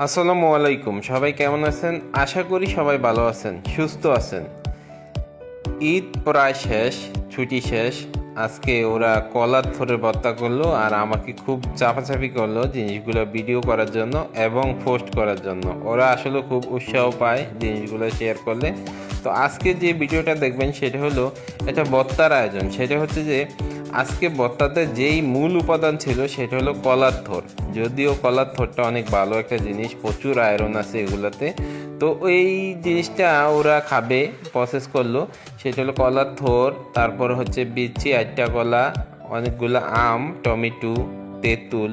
আসসালামু আলাইকুম, সবাই কেমন আছেন? আশা করি সবাই ভালো আছেন, সুস্থ আছেন। ঈদ প্রায় শেষ, ছুটি শেষ। আজকে ওরা কলার থরে ভর্তা করলো আর আমাকে খুব চাপাচাপি করলো জিনিসগুলো ভিডিও করার জন্য এবং পোস্ট করার জন্য। ওরা আসলে খুব উৎসাহ পায় জিনিসগুলো শেয়ার করলে। তো আজকে যে ভিডিওটা দেখবেন সেটা হলো একটা ভর্তার আয়োজন। সেটা হচ্ছে যে আজকে ভর্তাতে যেই মূল উপাদান ছিল সেটা হলো কলার থোর। যদিও কলার থোরটা অনেক ভালো একটা জিনিস, প্রচুর আয়রন আছে এগুলাতে। তো এই জিনিসটা ওরা খাবে, প্রসেস করলো। সেটা হলো কলার থোর, তারপর হচ্ছে বিচি, আটটা কলা, অনেকগুলো আম, টমেটো, তেঁতুল,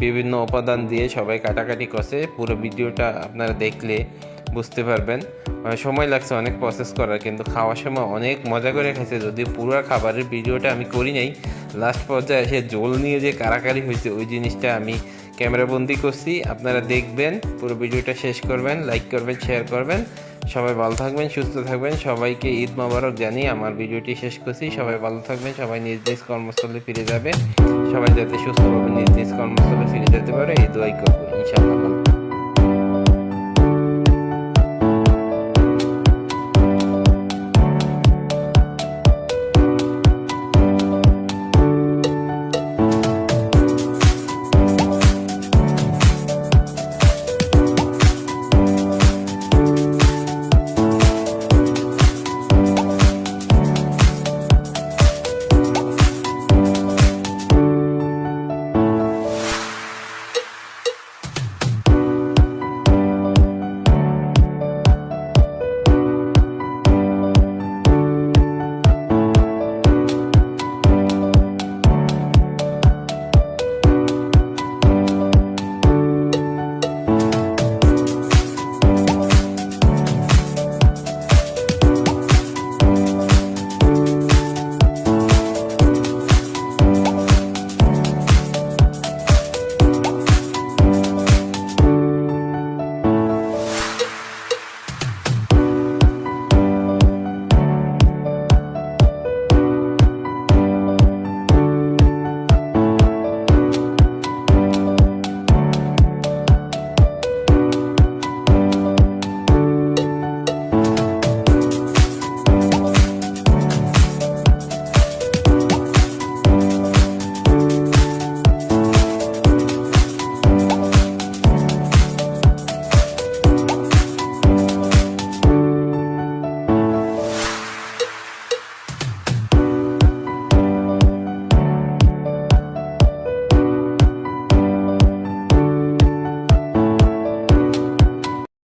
বিভিন্ন উপাদান দিয়ে সবাই কাটাকাটি করছে। পুরো ভিডিওটা আপনারা দেখলে বুঝতে পারবেন। সময় লাগছে অনেক প্রসেস করার, কিন্তু খাওয়ার সময় অনেক মজা করে খাইছে। যদিও পুরো খাবারের ভিডিওটা আমি করি নাই, লাস্ট পর্যায়ে এসে জল নিয়ে যে কারাকারি হয়েছে ওই জিনিসটা আমি ক্যামেরাবন্দি করছি। আপনারা দেখবেন, পুরো ভিডিওটা শেষ করবেন, লাইক করবেন, শেয়ার করবেন। সবাই ভালো থাকবেন, সুস্থ থাকবেন। সবাইকে ঈদ মোবারক জানিয়ে আমার ভিডিওটি শেষ করছি। সবাই ভালো থাকবেন, সবাই নিজ নিজ কর্মস্থলে ফিরে যাবে। সবাই যাতে সুস্থভাবে নিজ নিজ কর্মস্থলে ফিরে যেতে পারে এই দোয়াই করবো ইনশাআল্লাহ।